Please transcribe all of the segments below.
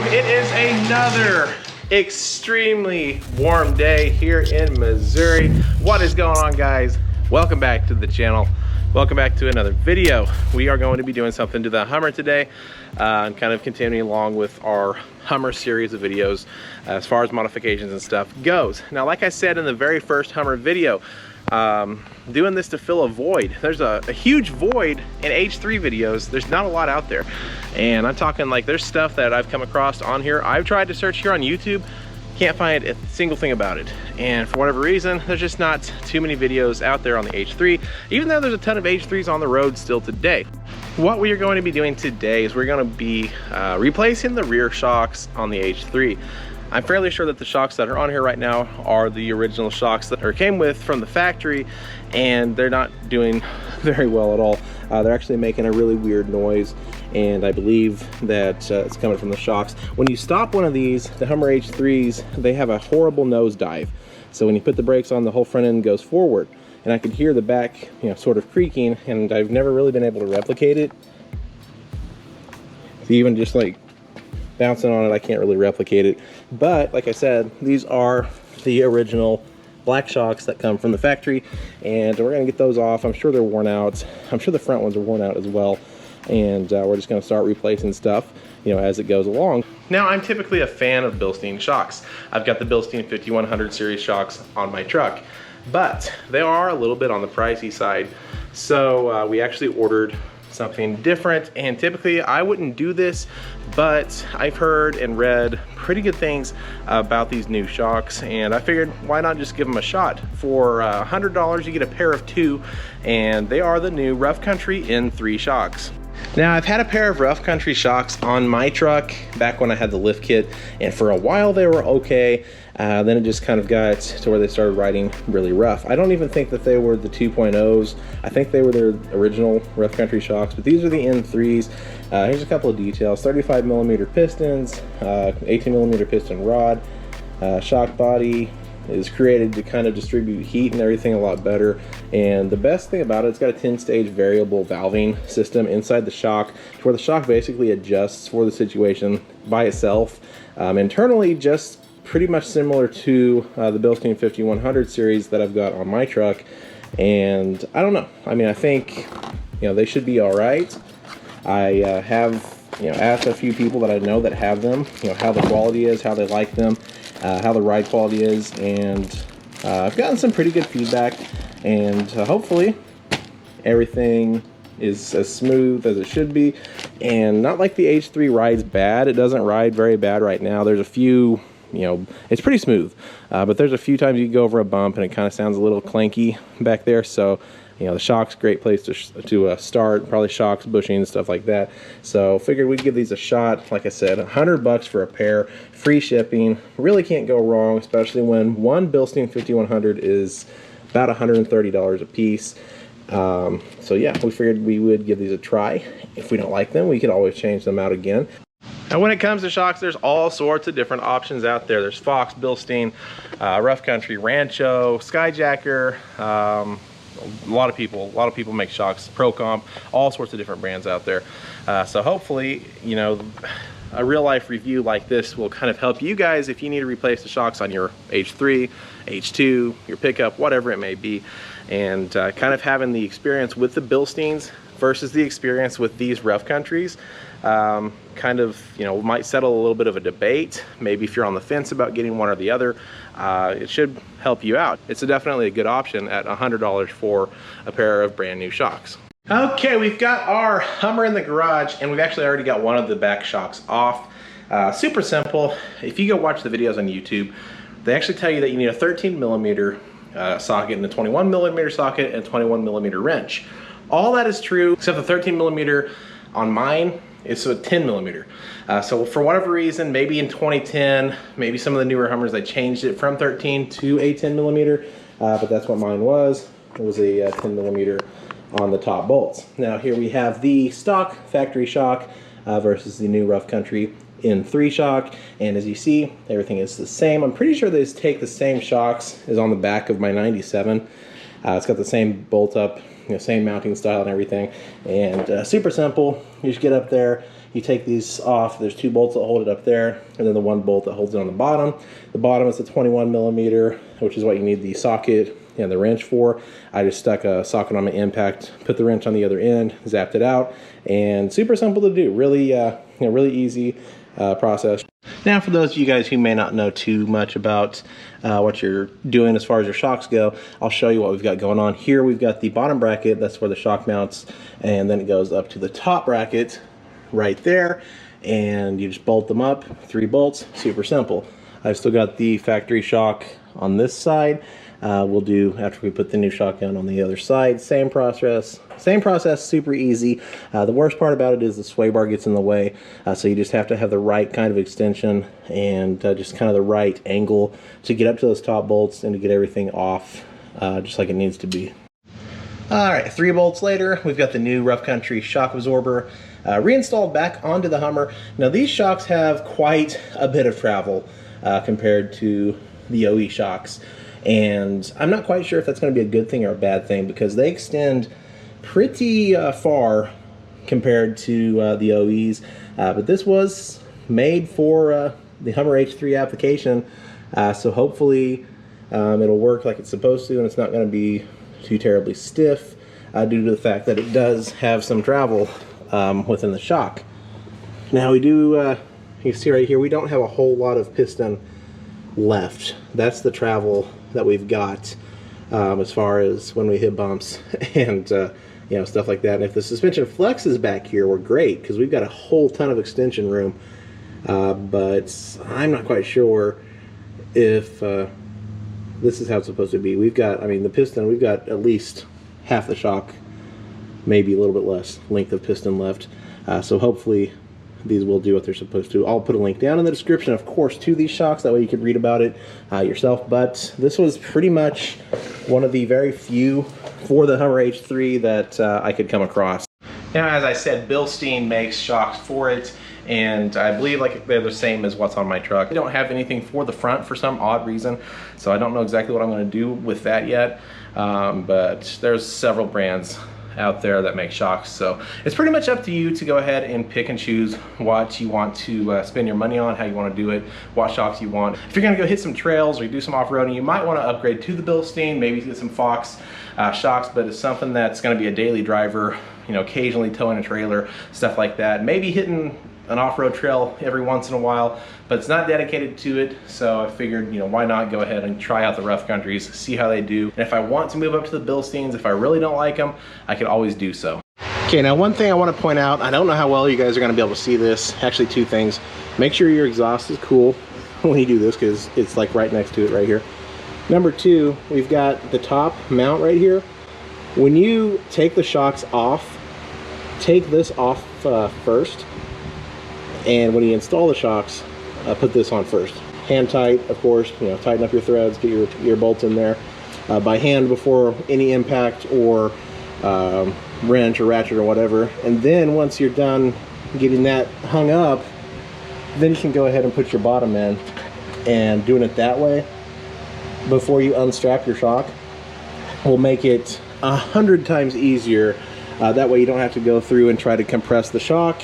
It is another extremely warm day here in Missouri. What is going on, guys? Welcome back to the channel. Welcome back to another video. We are going to be doing something to the Hummer today and kind of continuing along with our Hummer series of videos as far as modifications and stuff goes. Now, like I said in the very first Hummer video, doing this to fill a void. There's a huge void in H3 videos. There's not a lot out there, and I'm talking like there's stuff that I've come across on here. I've tried to search here on YouTube, can't find a single thing about it, and for whatever reason there's just not too many videos out there on the H3, even though there's a ton of H3s on the road still today. What we are going to be doing today is we're going to be replacing the rear shocks on the H3. I'm fairly sure that the shocks that are on here right now are the original shocks that came with from the factory, and they're not doing very well at all. They're actually making a really weird noise, and I believe that it's coming from the shocks. When you stop one of these, the Hummer H3s, they have a horrible nosedive. So when you put the brakes on, the whole front end goes forward, and I could hear the back, sort of creaking, and I've never really been able to replicate it. So even just like bouncing on it, I can't really replicate it. But like I said, these are the original black shocks that come from the factory, and we're gonna get those off. I'm sure they're worn out. I'm sure the front ones are worn out as well, and we're just gonna start replacing stuff as it goes along. Now, I'm typically a fan of Bilstein shocks. I've got the Bilstein 5100 series shocks on my truck, but they are a little bit on the pricey side, so we actually ordered something different. And typically I wouldn't do this, but I've heard and read pretty good things about these new shocks, and I figured why not just give them a shot. For $100 you get a pair of two, and they are the new Rough Country N3 shocks. Now, I've had a pair of Rough Country shocks on my truck back when I had the lift kit, and for a while they were okay. Then it just kind of got to where they started riding really rough. I don't even think that they were the 2.0s. I think they were their original Rough Country shocks, but these are the N3s. Here's a couple of details. 35mm pistons, 18mm piston rod, shock body is created to kind of distribute heat and everything a lot better. And the best thing about it, it's got a 10-stage variable valving system inside the shock, to where the shock basically adjusts for the situation by itself. Internally, just pretty much similar to the Bilstein 5100 series that I've got on my truck. And I don't know, I mean, I think they should be all right. I have asked a few people that I know that have them, how the quality is, how they like them, how the ride quality is, and I've gotten some pretty good feedback, and hopefully everything is as smooth as it should be. And not like the H3 rides bad. It doesn't ride very bad right now. There's a few, it's pretty smooth, but there's a few times you go over a bump and it kind of sounds a little clanky back there. So the shock's a great place to start, probably shocks, bushings, stuff like that. So figured we'd give these a shot. Like I said, $100 for a pair, free shipping. Really can't go wrong, especially when one Bilstein 5100 is about $130 a piece. So yeah, we figured we would give these a try. If we don't like them, we could always change them out again. Now, when it comes to shocks, there's all sorts of different options out there. There's Fox, Bilstein, Rough Country, Rancho, Skyjacker. A lot of people make shocks, ProComp, all sorts of different brands out there. So hopefully, a real life review like this will kind of help you guys if you need to replace the shocks on your H3, H2, your pickup, whatever it may be. And kind of having the experience with the Bilsteins versus the experience with these Rough Countries kind of might settle a little bit of a debate. Maybe if you're on the fence about getting one or the other, it should help you out. It's definitely a good option at $100 for a pair of brand new shocks. Okay, we've got our Hummer in the garage, and we've actually already got one of the back shocks off. Super simple. If you go watch the videos on YouTube, they actually tell you that you need a 13mm socket and a 21mm socket and a 21mm wrench. All that is true, except the 13mm on mine is a 10mm. So for whatever reason, maybe in 2010, maybe some of the newer Hummers, they changed it from 13 to a 10mm, but that's what mine was. It was a 10mm on the top bolts. Now here we have the stock factory shock versus the new Rough Country N3 shock, and as you see, everything is the same. I'm pretty sure they take the same shocks as on the back of my 97. It's got the same bolt up, same mounting style and everything, and super simple. You just get up there, you take these off. There's 2 bolts that hold it up there, and then the 1 bolt that holds it on the bottom. The bottom is a 21 millimeter, which is what you need the socket and the wrench for. I just stuck a socket on my impact, put the wrench on the other end, zapped it out, and super simple to do. Really, really easy process. Now, for those of you guys who may not know too much about what you're doing as far as your shocks go, I'll show you what we've got going on. Here we've got the bottom bracket, that's where the shock mounts, and then it goes up to the top bracket right there, and you just bolt them up, 3 bolts, super simple. I've still got the factory shock on this side. We'll do after we put the new shock on the other side. Same process, super easy. The worst part about it is the sway bar gets in the way, so you just have to have the right kind of extension and just kind of the right angle to get up to those top bolts and to get everything off just like it needs to be. All right, 3 bolts later, we've got the new Rough Country shock absorber reinstalled back onto the Hummer. Now, these shocks have quite a bit of travel compared to the OE shocks, and I'm not quite sure if that's going to be a good thing or a bad thing, because they extend pretty far compared to the OEs, but this was made for the Hummer H3 application, so hopefully it'll work like it's supposed to, and it's not going to be too terribly stiff due to the fact that it does have some travel within the shock. Now we do, you see right here, we don't have a whole lot of piston left. That's the travel that we've got as far as when we hit bumps and you know, stuff like that. And if the suspension flexes back here, we're great because we've got a whole ton of extension room, but I'm not quite sure if this is how it's supposed to be. We've got, I mean, the piston, we've got at least half the shock, maybe a little bit less length of piston left, so hopefully these will do what they're supposed to. I'll put a link down in the description, of course, to these shocks. That way you can read about it yourself. But this was pretty much one of the very few for the Hummer H3 that I could come across. Now, as I said, Bilstein makes shocks for it, and I believe like they're the same as what's on my truck. I don't have anything for the front for some odd reason, so I don't know exactly what I'm going to do with that yet. But there's several brands out there that make shocks, so it's pretty much up to you to go ahead and pick and choose what you want to spend your money on, how you want to do it, what shocks you want. If you're going to go hit some trails or do some off-roading, you might want to upgrade to the Bilstein, maybe get some Fox shocks, but it's something that's going to be a daily driver, you know, occasionally towing a trailer, stuff like that, maybe hitting an off-road trail every once in a while, but it's not dedicated to it, so I figured, you know, why not go ahead and try out the Rough Countries, see how they do, and if I want to move up to the Bilsteins, if I really don't like them, I can always do so. Okay, now one thing I want to point out, I don't know how well you guys are going to be able to see this, actually 2 things. Make sure your exhaust is cool when you do this, because it's like right next to it right here. Number 2, we've got the top mount right here. When you take the shocks off, take this off first, and when you install the shocks, put this on first. Hand tight, of course, you know, tighten up your threads, get your bolts in there by hand before any impact or wrench or ratchet or whatever. And then once you're done getting that hung up, then you can go ahead and put your bottom in, and doing it that way before you unstrap your shock will make it 100 times easier. That way you don't have to go through and try to compress the shock.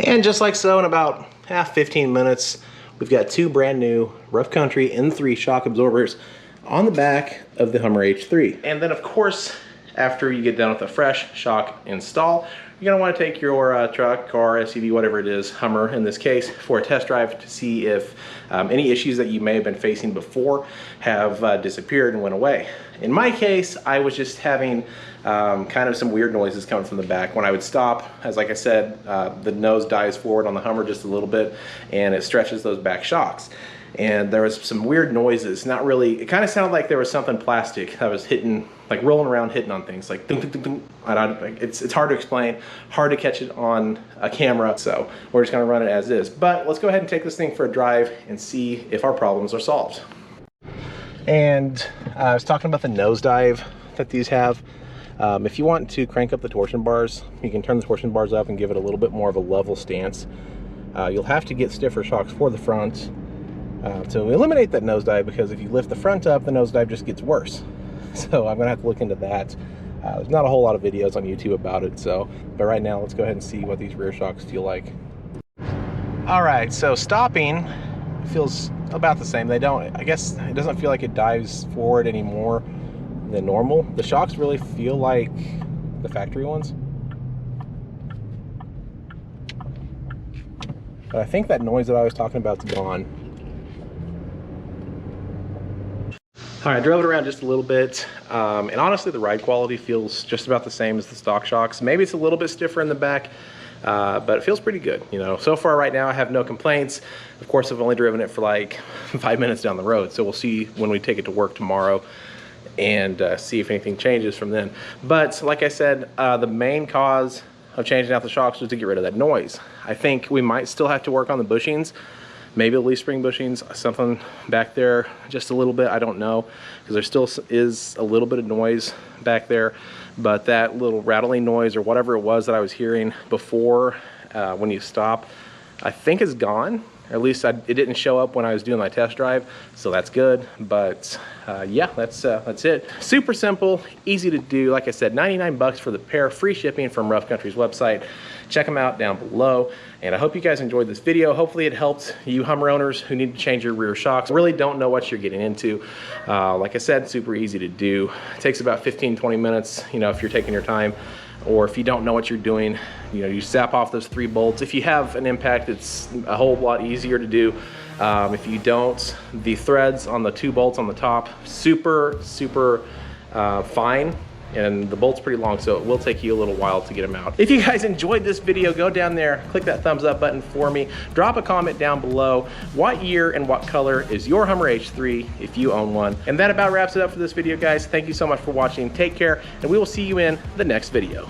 And just like so, in about 15 minutes, we've got 2 brand new Rough Country N3 shock absorbers on the back of the Hummer H3. And then of course, after you get done with a fresh shock install, you're gonna wanna take your truck, car, SUV, whatever it is, Hummer in this case, for a test drive to see if any issues that you may have been facing before have disappeared and went away. In my case, I was just having kind of some weird noises coming from the back. When I would stop, as like I said, the nose dives forward on the Hummer just a little bit, and it stretches those back shocks. And there was some weird noises, not really, it kind of sounded like there was something plastic that was hitting, like rolling around, hitting on things, like dunk, dunk, dunk, dunk. It's hard to explain, hard to catch it on a camera, so we're just gonna run it as is. But let's go ahead and take this thing for a drive and see if our problems are solved. And I was talking about the nosedive that these have. If you want to crank up the torsion bars, you can turn the torsion bars up and give it a little bit more of a level stance. You'll have to get stiffer shocks for the front to eliminate that nosedive, because if you lift the front up, the nosedive just gets worse. So I'm gonna have to look into that. There's not a whole lot of videos on YouTube about it, so, but right now let's go ahead and see what these rear shocks feel like All right, so stopping feels about the same. I guess it doesn't feel like it dives forward anymore than normal. The shocks really feel like the factory ones. But I think that noise that I was talking about is gone. All right, I drove it around just a little bit, and honestly the ride quality feels just about the same as the stock shocks. Maybe it's a little bit stiffer in the back, but it feels pretty good. You know, so far right now I have no complaints. Of course, I've only driven it for like 5 minutes down the road, so we'll see when we take it to work tomorrow and see if anything changes from then. But like I said, the main cause of changing out the shocks was to get rid of that noise. I think we might still have to work on the bushings, maybe the leaf spring bushings, something back there just a little bit, I don't know, because there still is a little bit of noise back there. But that little rattling noise or whatever it was that I was hearing before when you stop, I think is gone. Or at least it didn't show up when I was doing my test drive, so that's good. But yeah, that's it. Super simple, easy to do. Like I said, 99 bucks for the pair, free shipping from Rough Country's website. Check them out down below. And I hope you guys enjoyed this video. Hopefully it helped you Hummer owners who need to change your rear shocks. Really don't know what you're getting into. Like I said, super easy to do. It takes about 15-20 minutes, you know, if you're taking your time. Or if you don't know what you're doing, you know, you sap off those 3 bolts. If you have an impact, it's a whole lot easier to do. If you don't, the threads on the 2 bolts on the top, super fine, and the bolt's pretty long, so it will take you a little while to get them out. If you guys enjoyed this video, go down there, click that thumbs up button for me, drop a comment down below. What year and what color is your Hummer H3 if you own one? And that about wraps it up for this video, guys. Thank you so much for watching. Take care, and we will see you in the next video.